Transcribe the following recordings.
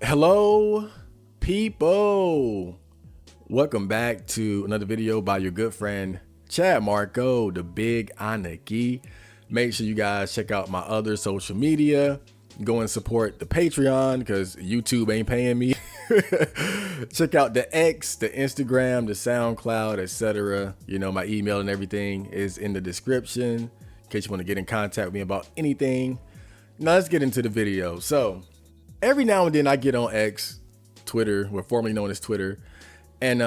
Hello, people. Welcome back to another video by your good friend, Chad Marco, the Big Anaki. Make sure you guys check out my other social media. Go and support the Patreon because YouTube ain't paying me. Check out the X, the Instagram, the SoundCloud, etc. You know, my email and everything is in the description in case you want to get in contact with me about anything. Now let's get into the video. So every now and then I get on X, Twitter, well, formerly known as Twitter. And,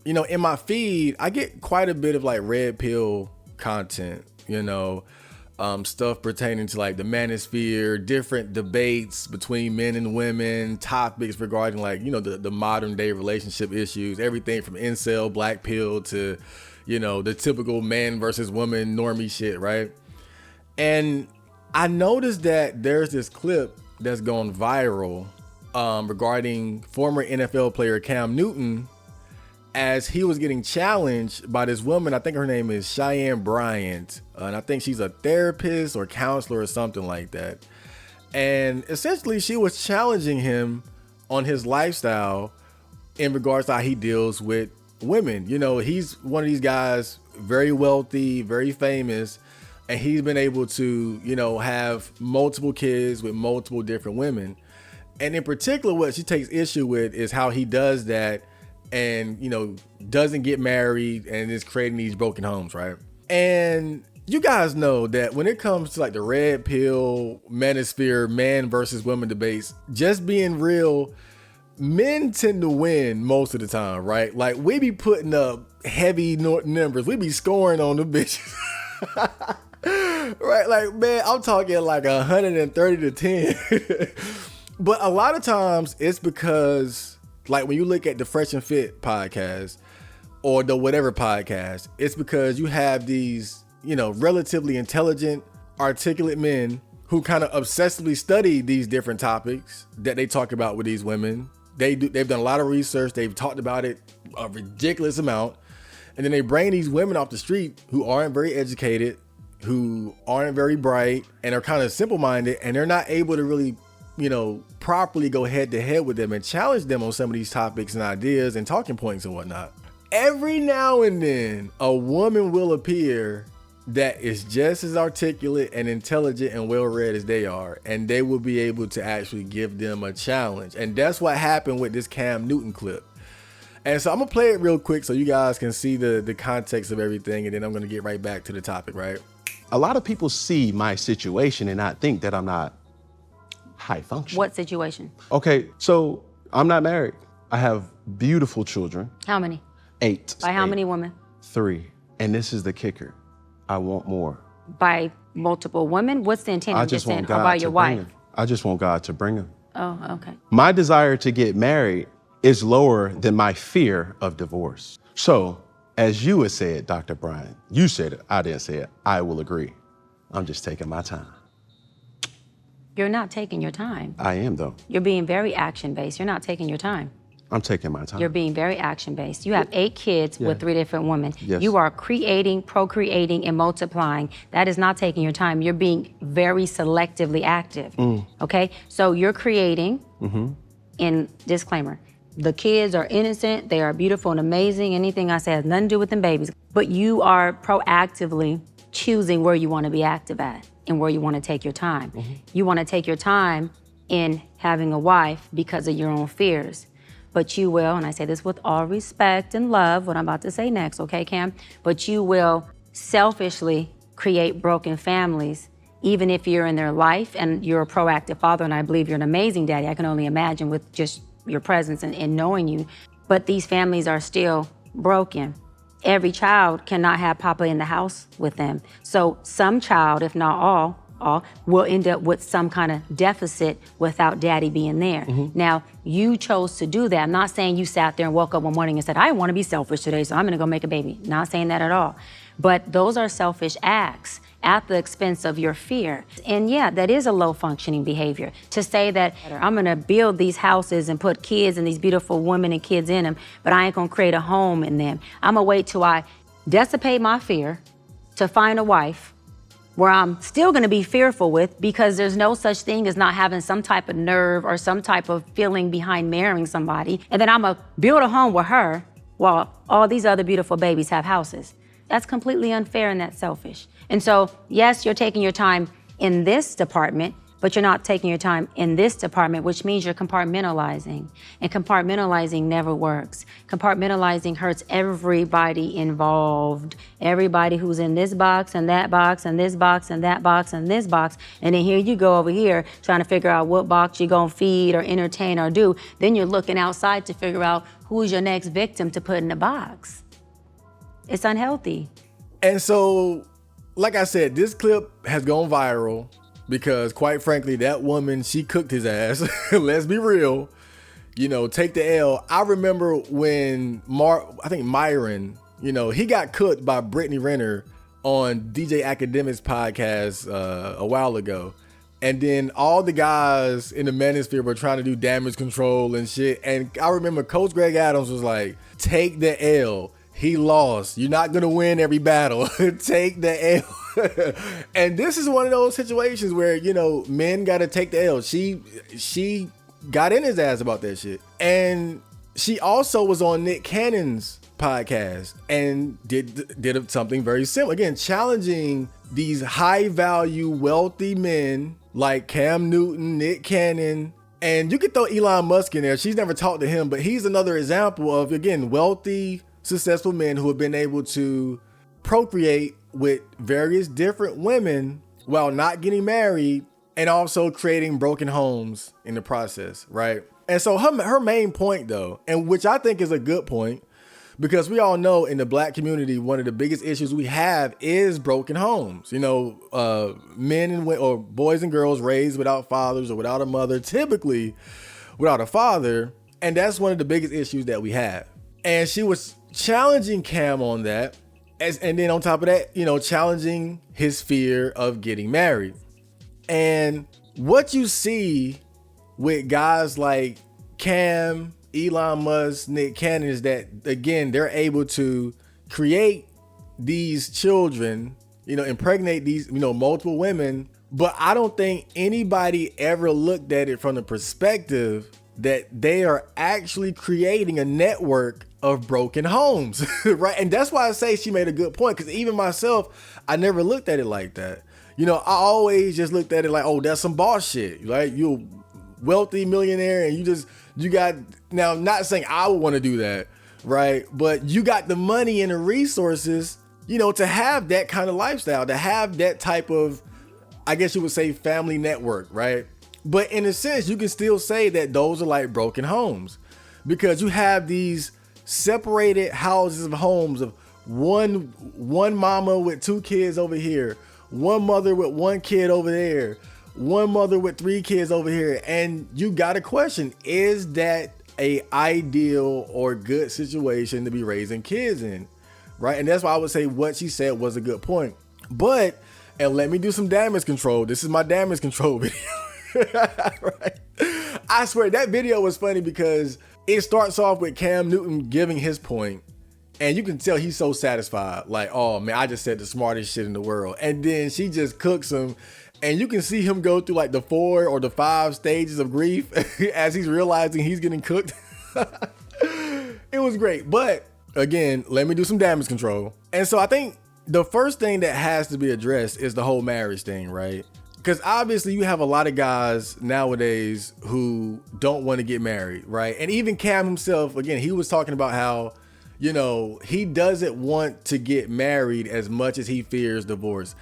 you know, in my feed, I get quite a bit of like red pill content, you know, stuff pertaining to like the manosphere, different debates between men and women, topics regarding like, you know, the modern day relationship issues, everything from incel, black pill to, you know, the typical man versus woman normie shit, right? And I noticed that there's this clip that's gone viral regarding former NFL player Cam Newton as he was getting challenged by this woman. I think her name is Cheyenne Bryant, and I think she's a therapist or counselor or something like that. And essentially she was challenging him on his lifestyle in regards to how he deals with women. You know, he's one of these guys, very wealthy, very famous, and he's been able to, you know, have multiple kids with multiple different women. And in particular, what she takes issue with is how he does that and, you know, doesn't get married and is creating these broken homes, right? And you guys know that when it comes to like the red pill, manosphere, man versus woman debates, just being real, men tend to win most of the time, right? Like we be putting up heavy numbers. We be scoring on the bitches. Right, like, man, I'm talking like 130 to 10. But a lot of times it's because, like, when you look at the Fresh and Fit podcast or the whatever podcast, it's because you have these, you know, relatively intelligent, articulate men who kind of obsessively study these different topics that they talk about with these women. They've done a lot of research. They've talked about it a ridiculous amount. And then they bring these women off the street who aren't very educated, who aren't very bright, and are kind of simple-minded, and they're not able to really, you know, properly go head to head with them and challenge them on some of these topics and ideas and talking points and whatnot. Every now and then, a woman will appear that is just as articulate and intelligent and well-read as they are, and they will be able to actually give them a challenge. And that's what happened with this Cam Newton clip. And so I'm gonna play it real quick so you guys can see the context of everything, and then I'm gonna get right back to the topic, right? A lot of people see my situation and not think that I'm not high function. What situation? Okay, so I'm not married. I have beautiful children. How many? 8. By how many women? 3. And this is the kicker. I want more. By multiple women? What's the intent I of just this want or God by to your bring wife? them. I just want God to bring them. Oh, okay. My desire to get married is lower than my fear of divorce. So, as you had said, Dr. Brian, you said it, I didn't say it, I will agree. I'm just taking my time. You're not taking your time. I am, though. You're being very action-based. You're not taking your time. I'm taking my time. You're being very action-based. You have 8 kids with 3 different women. Yes. You are creating, procreating, and multiplying. That is not taking your time. You're being very selectively active, okay? So you're creating, and disclaimer, the kids are innocent, they are beautiful and amazing. Anything I say has nothing to do with them babies. But you are proactively choosing where you want to be active at and where you want to take your time. You want to take your time in having a wife because of your own fears. But you will, and I say this with all respect and love, what I'm about to say next, okay, Cam? But you will selfishly create broken families, even if you're in their life and you're a proactive father, and I believe you're an amazing daddy. I can only imagine with just your presence and knowing you. But these families are still broken. Every child cannot have Papa in the house with them. So some child, if not all, will end up with some kind of deficit without daddy being there. Now, you chose to do that. I'm not saying you sat there and woke up one morning and said, I want to be selfish today, so I'm going to go make a baby. Not saying that at all. But those are selfish acts at the expense of your fear. And yeah, that is a low functioning behavior. To say that I'm gonna build these houses and put kids and these beautiful women and kids in them, but I ain't gonna create a home in them. I'm gonna wait till I dissipate my fear to find a wife where I'm still gonna be fearful with, because there's no such thing as not having some type of nerve or some type of feeling behind marrying somebody. And then I'm gonna build a home with her while all these other beautiful babies have houses. That's completely unfair and that's selfish. And so, yes, you're taking your time in this department, but you're not taking your time in this department, which means you're compartmentalizing. And compartmentalizing never works. Compartmentalizing hurts everybody involved. Everybody who's in this box and that box and this box and that box and this box. And then here you go over here trying to figure out what box you're gonna feed or entertain or do. Then you're looking outside to figure out who's your next victim to put in the box. It's unhealthy. And so, like I said, this clip has gone viral because, quite frankly, that woman, she cooked his ass. Let's be real. You know, take the L. I remember when Myron, you know, he got cooked by Brittany Renner on DJ Academic's podcast a while ago. And then all the guys in the manosphere were trying to do damage control and shit. And I remember Coach Greg Adams was like, take the L. He lost. You're not going to win every battle. Take the L. And this is one of those situations where, you know, men got to take the L. She got in his ass about that shit. And she also was on Nick Cannon's podcast and did something very similar. Again, challenging these high value, wealthy men like Cam Newton, Nick Cannon, and you could throw Elon Musk in there. She's never talked to him, but he's another example of, again, wealthy, successful men who have been able to procreate with various different women while not getting married and also creating broken homes in the process, right? And so her main point, though, and which I think is a good point, because we all know in the Black community, one of the biggest issues we have is broken homes. You know, men and or boys and girls raised without fathers or without a mother, typically without a father. And that's one of the biggest issues that we have. And she was challenging Cam on that. And then on top of that, you know, challenging his fear of getting married. And what you see with guys like Cam, Elon Musk, Nick Cannon is that, again, they're able to create these children, you know, impregnate these, you know, multiple women. But I don't think anybody ever looked at it from the perspective that they are actually creating a network of broken homes, right? And that's why I say she made a good point, because even myself, I never looked at it like that. You know, I always just looked at it like, oh, that's some boss shit, right? You're a wealthy millionaire and you got, now, not saying I would want to do that, right? But you got the money and the resources, you know, to have that kind of lifestyle, to have that type of, I guess you would say, family network, right? But in a sense, you can still say that those are like broken homes, because you have these separated houses of homes of one mama with 2 kids over here, one mother with 1 kid over there, one mother with 3 kids over here. And you got to question, is that a ideal or good situation to be raising kids in, right? And that's why I would say what she said was a good point. But, and let me do some damage control. This is my damage control video. Right? I swear that video was funny because it starts off with Cam Newton giving his point, and you can tell he's so satisfied, like, oh man, I just said the smartest shit in the world. And then she just cooks him, and you can see him go through like the 4 or the 5 stages of grief as he's realizing he's getting cooked. It was great. But again, let me do some damage control. And so I think the first thing that has to be addressed is the whole marriage thing, right? Because obviously you have a lot of guys nowadays who don't want to get married, right? And even Cam himself, again, he was talking about how, you know, he doesn't want to get married as much as he fears divorce.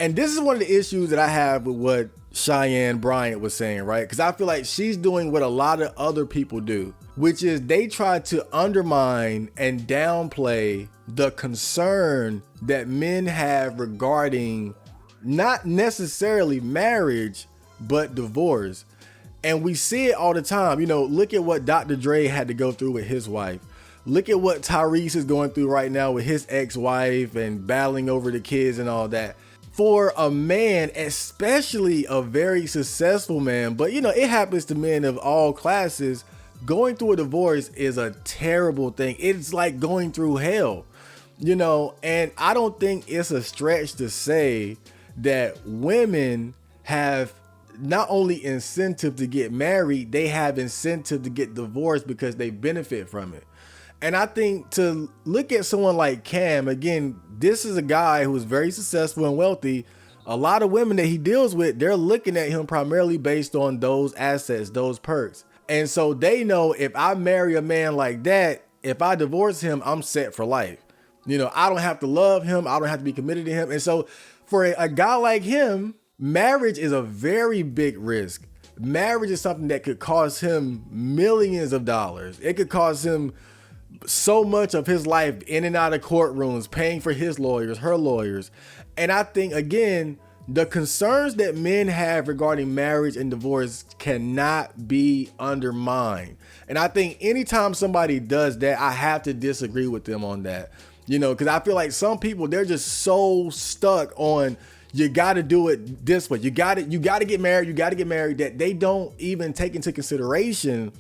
And this is one of the issues that I have with what Cheyenne Bryant was saying, right? Because I feel like she's doing what a lot of other people do, which is they try to undermine and downplay the concern that men have regarding not necessarily marriage, but divorce. And we see it all the time. You know, look at what Dr. Dre had to go through with his wife. Look at what Tyrese is going through right now with his ex-wife and battling over the kids and all that. For a man, especially a very successful man, but you know, it happens to men of all classes, going through a divorce is a terrible thing. It's like going through hell, you know, and I don't think it's a stretch to say that women have not only incentive to get married, they have incentive to get divorced because they benefit from it. And I think to look at someone like Cam, again, this is a guy who is very successful and wealthy. A lot of women that he deals with, they're looking at him primarily based on those assets, those perks. And so they know if I marry a man like that, if I divorce him, I'm set for life. You know, I don't have to love him. I don't have to be committed to him. And so for a guy like him, marriage is a very big risk. Marriage is something that could cost him millions of dollars. It could cost him so much of his life in and out of courtrooms, paying for his lawyers, her lawyers. And I think, again, the concerns that men have regarding marriage and divorce cannot be undermined. And I think anytime somebody does that, I have to disagree with them on that. You know, because I feel like some people, they're just so stuck on, you got to do it this way. You got to get married. You got to get married, that they don't even take into consideration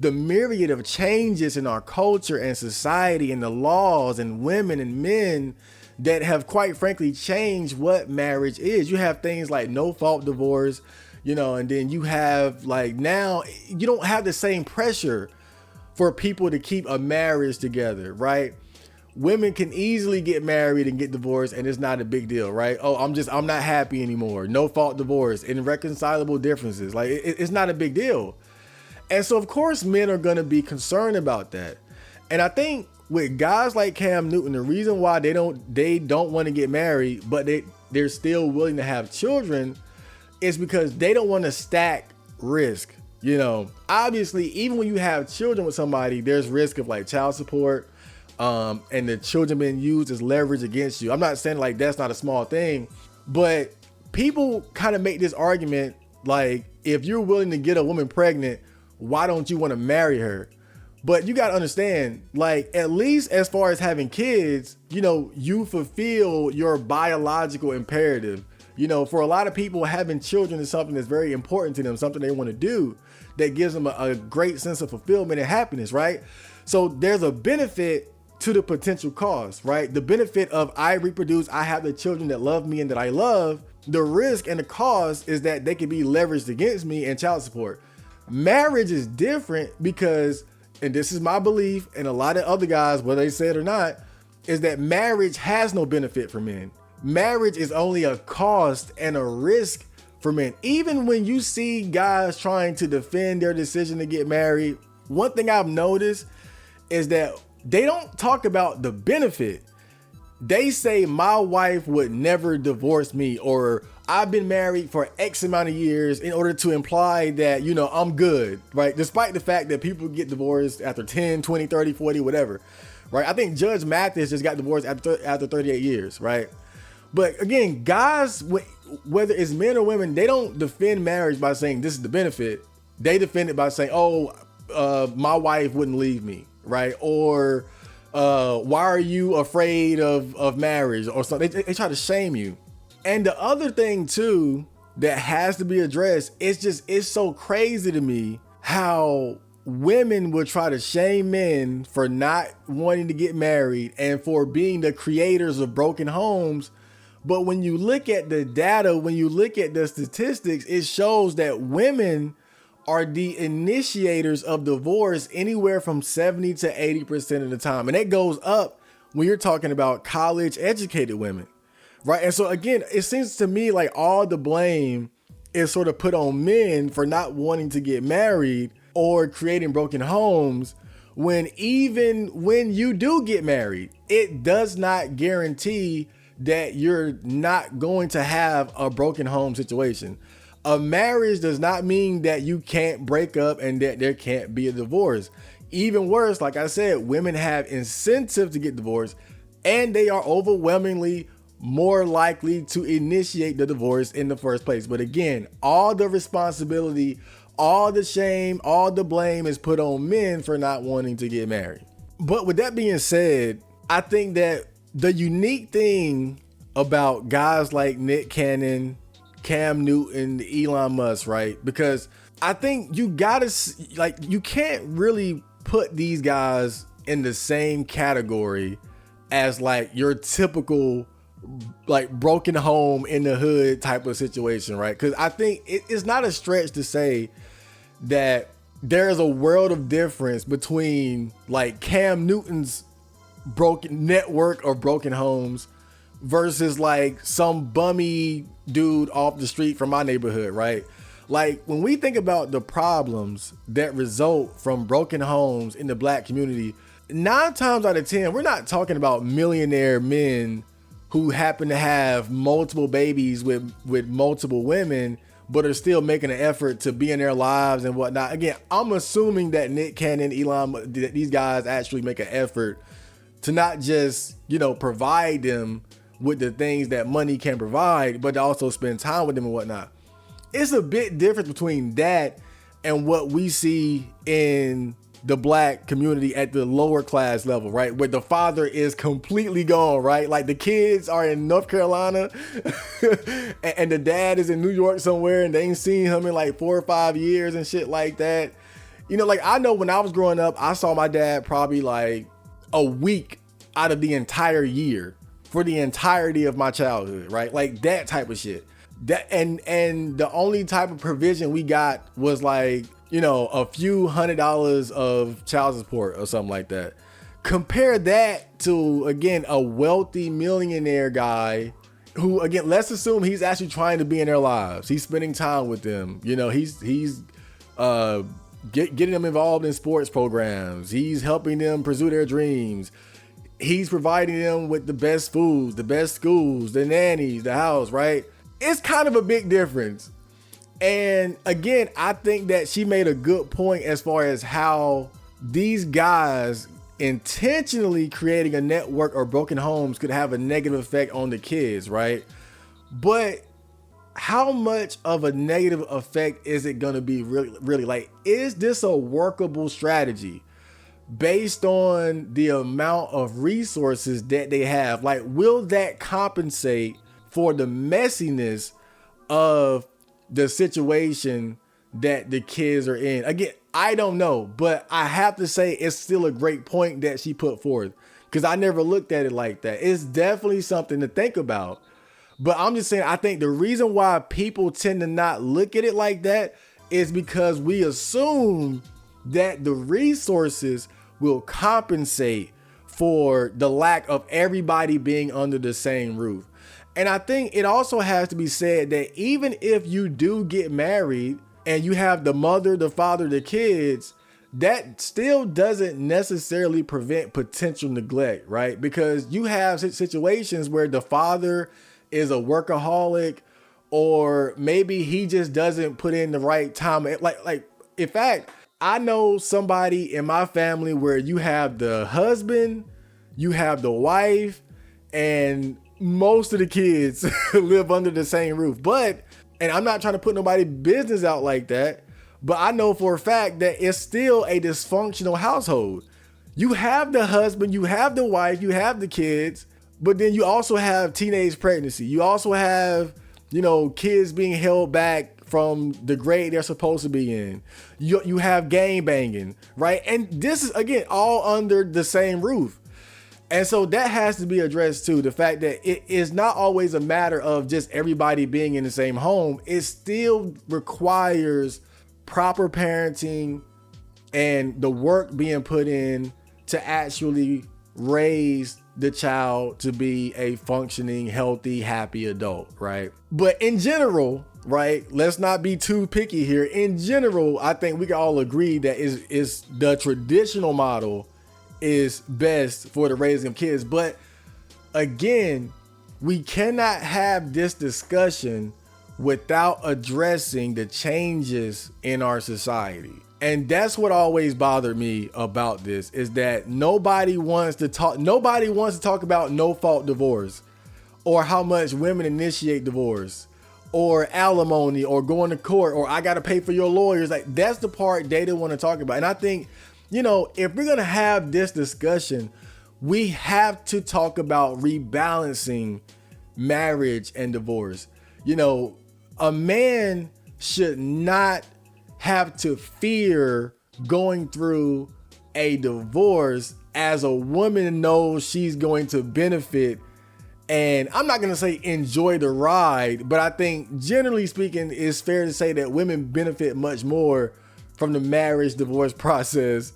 the myriad of changes in our culture and society and the laws and women and men that have quite frankly changed what marriage is. You have things like no fault divorce, you know, and then you have like, now you don't have the same pressure for people to keep a marriage together, right? Women can easily get married and get divorced and it's not a big deal, right? Oh, I'm not happy anymore. No fault divorce, irreconcilable differences. Like it's not a big deal. And so of course men are going to be concerned about that. And I think with guys like Cam Newton, the reason why they don't want to get married, but they're still willing to have children, is because they don't want to stack risk. You know, obviously, even when you have children with somebody, there's risk of like child support, and the children being used as leverage against you. I'm not saying like that's not a small thing, but people kind of make this argument like, if you're willing to get a woman pregnant, why don't you want to marry her? But you got to understand, like, at least as far as having kids, you know, you fulfill your biological imperative. You know, for a lot of people, having children is something that's very important to them, something they want to do that gives them a great sense of fulfillment and happiness, right? So there's a benefit to the potential cost, right? The benefit of I reproduce, I have the children that love me and that I love. The risk and the cost is that they can be leveraged against me and child support. Marriage is different because, and this is my belief, and a lot of other guys, whether they say it or not, is that marriage has no benefit for men. Marriage is only a cost and a risk for men. Even when you see guys trying to defend their decision to get married, one thing I've noticed is that they don't talk about the benefit. They say my wife would never divorce me, or I've been married for X amount of years, in order to imply that, you know, I'm good, right? Despite the fact that people get divorced after 10, 20, 30, 40, whatever, right? I think Judge Mathis just got divorced after 38 years, right? But again, guys, whether it's men or women, they don't defend marriage by saying this is the benefit. They defend it by saying, oh, my wife wouldn't leave me, right? Or why are you afraid of marriage or something? They try to shame you. And the other thing too that has to be addressed, it's so crazy to me how women will try to shame men for not wanting to get married and for being the creators of broken homes. But when you look at the data, when you look at the statistics, it shows that women are the initiators of divorce anywhere from 70 to 80% of the time. And it goes up when you're talking about college educated women, right? And so again, it seems to me like all the blame is sort of put on men for not wanting to get married or creating broken homes, when even when you do get married, it does not guarantee that you're not going to have a broken home situation. A marriage does not mean that you can't break up and that there can't be a divorce. Even worse, like I said, women have incentive to get divorced, and they are overwhelmingly more likely to initiate the divorce in the first place. But again, all the responsibility, all the shame, all the blame is put on men for not wanting to get married. But with that being said, I think that the unique thing about guys like Nick Cannon, Cam Newton, Elon Musk, right? Because I think you can't really put these guys in the same category as like your typical like broken home in the hood type of situation, right? Because I think it's not a stretch to say that there is a world of difference between like Cam Newton's broken network or broken homes versus like some bummy dude off the street from my neighborhood, right? Like when we think about the problems that result from broken homes in the black community, 9 times out of 10, we're not talking about millionaire men who happen to have multiple babies with multiple women, but are still making an effort to be in their lives and whatnot. Again, I'm assuming that Nick Cannon, Elon, that these guys actually make an effort to not just, provide them with the things that money can provide, but to also spend time with them and whatnot. It's a bit different between that and what we see in the black community at the lower class level, right? Where the father is completely gone, right? Like the kids are in North Carolina and the dad is in New York somewhere and they ain't seen him in like 4 or 5 years and shit like that. Like I know when I was growing up, I saw my dad probably like a week out of the entire year for the entirety of my childhood, right? Like that type of shit. That and the only type of provision we got was like, a few $100 of child support or something like that. Compare that to, again, a wealthy millionaire guy who, again, let's assume he's actually trying to be in their lives. He's spending time with them. He's getting them involved in sports programs. He's helping them pursue their dreams. He's providing them with the best foods, the best schools, the nannies, the house, right? It's kind of a big difference. And again, I think that she made a good point as far as how these guys intentionally creating a network or broken homes could have a negative effect on the kids, right? But how much of a negative effect is it going to be really? Like, is this a workable strategy based on the amount of resources that they have? Like, will that compensate for the messiness of the situation that the kids are in? Again, I don't know, but I have to say it's still a great point that she put forth because I never looked at it like that. It's definitely something to think about. But I'm just saying, I think the reason why people tend to not look at it like that is because we assume that the resources will compensate for the lack of everybody being under the same roof. And I think it also has to be said that even if you do get married and you have the mother, the father, the kids, that still doesn't necessarily prevent potential neglect, right? Because you have situations where the father is a workaholic, or maybe he just doesn't put in the right time. Like, in fact, I know somebody in my family where you have the husband, you have the wife, and most of the kids live under the same roof. And I'm not trying to put nobody's business out like that, but I know for a fact that it's still a dysfunctional household. You have the husband, you have the wife, you have the kids, but then you also have teenage pregnancy. You also have, kids being held back from the grade they're supposed to be in. You have gang banging, right? And this is, again, all under the same roof. And so that has to be addressed too. The fact that it is not always a matter of just everybody being in the same home. It still requires proper parenting and the work being put in to actually raise the child to be a functioning, healthy, happy adult, right? But in general, right, let's not be too picky here. In general, I think we can all agree that is the traditional model is best for the raising of kids. But again, we cannot have this discussion without addressing the changes in our society. And that's what always bothered me about this, is that nobody wants to talk about no-fault divorce, or how much women initiate divorce, or alimony, or going to court, or I got to pay for your lawyers. Like, that's the part they don't want to talk about. And I think, if we're going to have this discussion, we have to talk about rebalancing marriage and divorce. A man should not have to fear going through a divorce as a woman knows she's going to benefit And I'm not gonna say enjoy the ride, but I think generally speaking, it's fair to say that women benefit much more from the marriage divorce process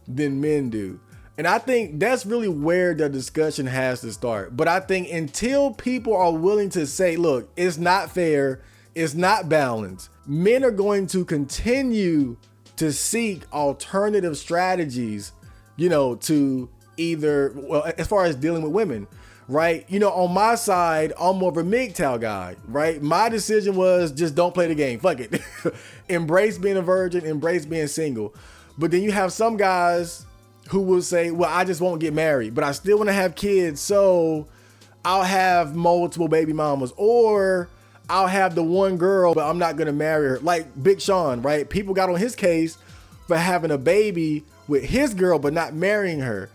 than men do. And I think that's really where the discussion has to start. But I think until people are willing to say, look, it's not fair, it's not balanced, men are going to continue to seek alternative strategies, to either, well, as far as dealing with women, right? On my side, I'm more of a MGTOW guy, right? My decision was just don't play the game. Fuck it. Embrace being a virgin, embrace being single. But then you have some guys who will say, well, I just won't get married, but I still want to have kids, so I'll have multiple baby mamas, or I'll have the one girl, but I'm not going to marry her. Like Big Sean, right? People got on his case for having a baby with his girl, but not marrying her.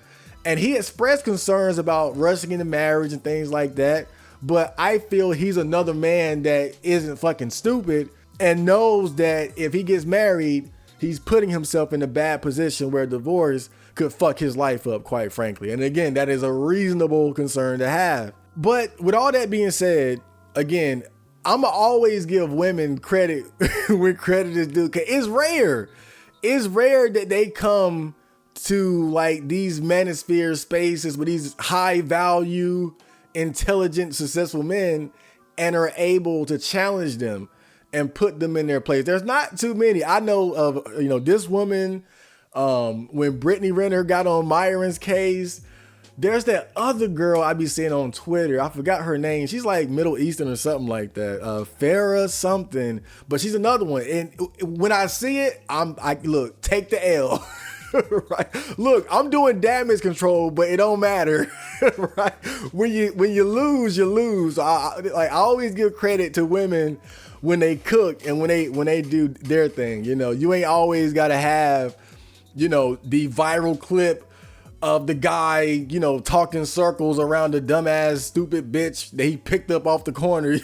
And he expressed concerns about rushing into marriage and things like that. But I feel he's another man that isn't fucking stupid and knows that if he gets married, he's putting himself in a bad position where divorce could fuck his life up, quite frankly. And again, that is a reasonable concern to have. But with all that being said, again, I'ma always give women credit when credit is due. 'Cause it's rare. It's rare that they come to like these manosphere spaces with these high value, intelligent, successful men and are able to challenge them and put them in their place. There's not too many. I know of, this woman, when Brittany Renner got on Myron's case. There's that other girl I be seeing on Twitter. I forgot her name. She's like Middle Eastern or something like that. Farah something, but she's another one. And when I see it, I look, take the L. Right? Look, I'm doing damage control, but it don't matter. Right? When you lose, you lose. I always give credit to women when they cook and when they do their thing. You ain't always gotta have, the viral clip of the guy, talking circles around the dumbass, stupid bitch that he picked up off the corner,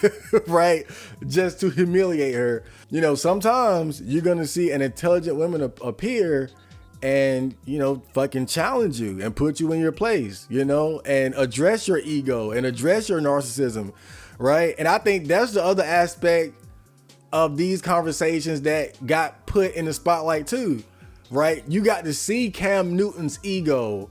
right? Just to humiliate her. Sometimes you're going to see an intelligent woman appear and, fucking challenge you and put you in your place, and address your ego and address your narcissism, right? And I think that's the other aspect of these conversations that got put in the spotlight too. Right, you got to see Cam Newton's ego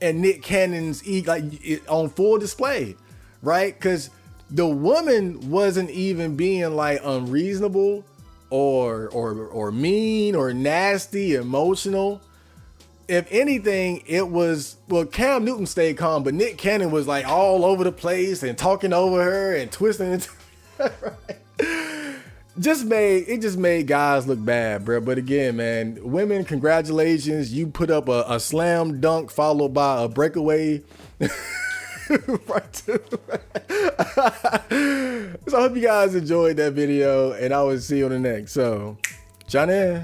and Nick Cannon's ego on full display, right? Because the woman wasn't even being like unreasonable or mean or nasty, emotional. If anything, it was, well, Cam Newton stayed calm, but Nick Cannon was like all over the place and talking over her and twisting it. Right? It just made guys look bad, bro. But again, man, women, congratulations. You put up a slam dunk followed by a breakaway. Right. So I hope you guys enjoyed that video, and I will see you on the next. So, Johnny.